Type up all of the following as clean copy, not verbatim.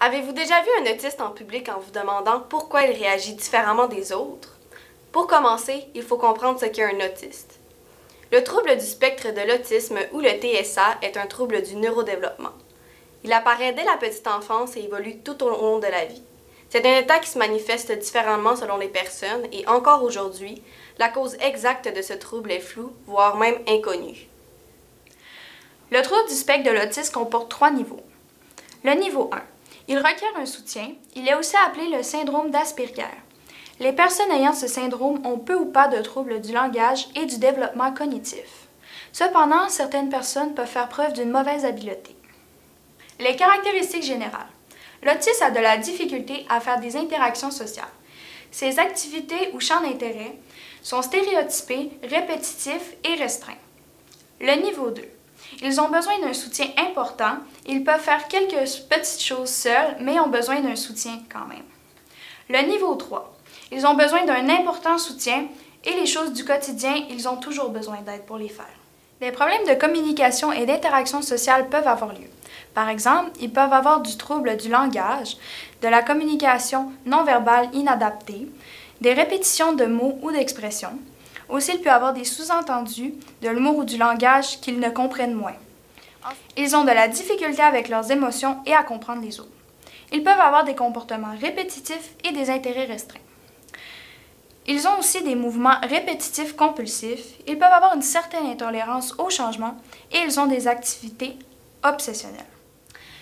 Avez-vous déjà vu un autiste en public en vous demandant pourquoi il réagit différemment des autres? Pour commencer, il faut comprendre ce qu'est un autiste. Le trouble du spectre de l'autisme ou le TSA est un trouble du neurodéveloppement. Il apparaît dès la petite enfance et évolue tout au long de la vie. C'est un état qui se manifeste différemment selon les personnes et encore aujourd'hui, la cause exacte de ce trouble est floue, voire même inconnue. Le trouble du spectre de l'autisme comporte 3 niveaux. Le niveau 1. Il requiert un soutien. Il est aussi appelé le syndrome d'Asperger. Les personnes ayant ce syndrome ont peu ou pas de troubles du langage et du développement cognitif. Cependant, certaines personnes peuvent faire preuve d'une mauvaise habileté. Les caractéristiques générales. L'autisme a de la difficulté à faire des interactions sociales. Ses activités ou champs d'intérêt sont stéréotypés, répétitifs et restreints. Le niveau 2. Ils ont besoin d'un soutien important. Ils peuvent faire quelques petites choses seuls, mais ont besoin d'un soutien quand même. Le niveau 3. Ils ont besoin d'un important soutien et les choses du quotidien, ils ont toujours besoin d'aide pour les faire. Des problèmes de communication et d'interaction sociale peuvent avoir lieu. Par exemple, ils peuvent avoir du trouble du langage, de la communication non verbale inadaptée, des répétitions de mots ou d'expressions. Aussi, il peut avoir des sous-entendus, de l'humour ou du langage qu'ils ne comprennent moins. Ils ont de la difficulté avec leurs émotions et à comprendre les autres. Ils peuvent avoir des comportements répétitifs et des intérêts restreints. Ils ont aussi des mouvements répétitifs compulsifs. Ils peuvent avoir une certaine intolérance au changement et ils ont des activités obsessionnelles.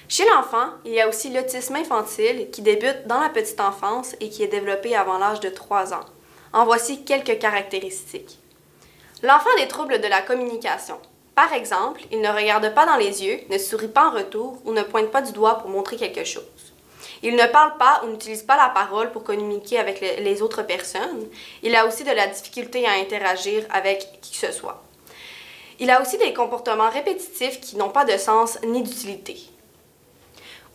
Chez l'enfant, il y a aussi l'autisme infantile qui débute dans la petite enfance et qui est développé avant l'âge de 3 ans. En voici quelques caractéristiques. L'enfant a des troubles de la communication. Par exemple, il ne regarde pas dans les yeux, ne sourit pas en retour ou ne pointe pas du doigt pour montrer quelque chose. Il ne parle pas ou n'utilise pas la parole pour communiquer avec les autres personnes. Il a aussi de la difficulté à interagir avec qui que ce soit. Il a aussi des comportements répétitifs qui n'ont pas de sens ni d'utilité.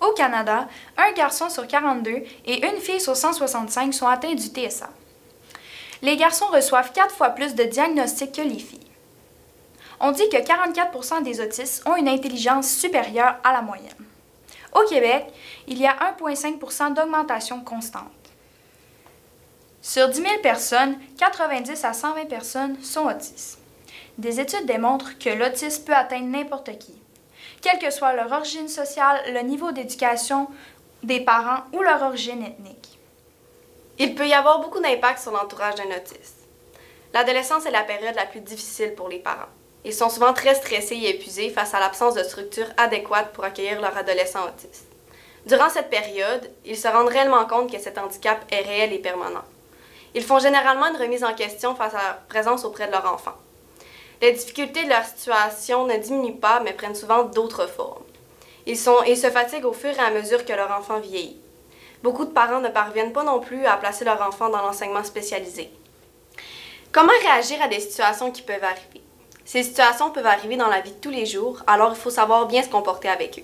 Au Canada, un garçon sur 42 et une fille sur 165 sont atteints du TSA. Les garçons reçoivent 4 fois plus de diagnostics que les filles. On dit que 44% des autistes ont une intelligence supérieure à la moyenne. Au Québec, il y a 1,5% d'augmentation constante. Sur 10 000 personnes, 90 à 120 personnes sont autistes. Des études démontrent que l'autisme peut atteindre n'importe qui, quelle que soit leur origine sociale, le niveau d'éducation des parents ou leur origine ethnique. Il peut y avoir beaucoup d'impact sur l'entourage d'un autiste. L'adolescence est la période la plus difficile pour les parents. Ils sont souvent très stressés et épuisés face à l'absence de structures adéquates pour accueillir leur adolescent autiste. Durant cette période, ils se rendent réellement compte que cet handicap est réel et permanent. Ils font généralement une remise en question face à leur présence auprès de leur enfant. Les difficultés de leur situation ne diminuent pas, mais prennent souvent d'autres formes. Ils se fatiguent au fur et à mesure que leur enfant vieillit. Beaucoup de parents ne parviennent pas non plus à placer leur enfant dans l'enseignement spécialisé. Comment réagir à des situations qui peuvent arriver? Ces situations peuvent arriver dans la vie de tous les jours, alors il faut savoir bien se comporter avec eux.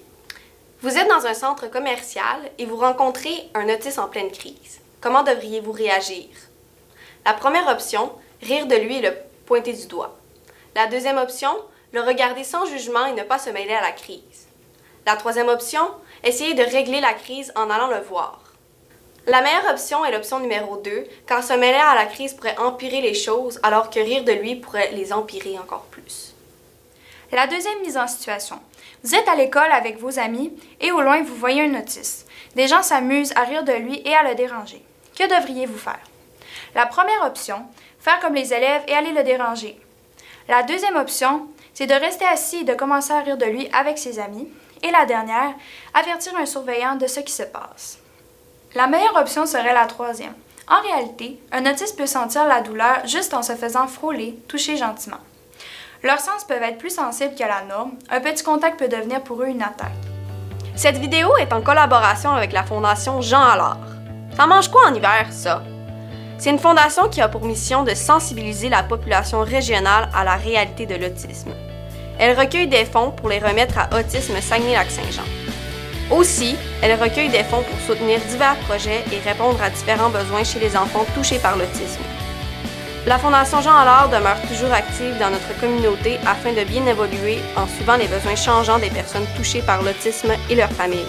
Vous êtes dans un centre commercial et vous rencontrez un autiste en pleine crise. Comment devriez-vous réagir? La première option, rire de lui et le pointer du doigt. La deuxième option, le regarder sans jugement et ne pas se mêler à la crise. La troisième option, essayer de régler la crise en allant le voir. La meilleure option est l'option numéro 2, car se mêler à la crise pourrait empirer les choses, alors que rire de lui pourrait les empirer encore plus. La deuxième mise en situation. Vous êtes à l'école avec vos amis et au loin vous voyez un autiste. Des gens s'amusent à rire de lui et à le déranger. Que devriez-vous faire? La première option, faire comme les élèves et aller le déranger. La deuxième option, c'est de rester assis et de commencer à rire de lui avec ses amis. Et la dernière, avertir un surveillant de ce qui se passe. La meilleure option serait la troisième. En réalité, un autiste peut sentir la douleur juste en se faisant frôler, toucher gentiment. Leurs sens peuvent être plus sensibles que la norme. Un petit contact peut devenir pour eux une attaque. Cette vidéo est en collaboration avec la Fondation Jean Allard. Ça mange quoi en hiver, ça? C'est une fondation qui a pour mission de sensibiliser la population régionale à la réalité de l'autisme. Elle recueille des fonds pour les remettre à Autisme Saguenay-Lac-Saint-Jean. Aussi, elle recueille des fonds pour soutenir divers projets et répondre à différents besoins chez les enfants touchés par l'autisme. La Fondation Jean Allard demeure toujours active dans notre communauté afin de bien évoluer en suivant les besoins changeants des personnes touchées par l'autisme et leurs familles.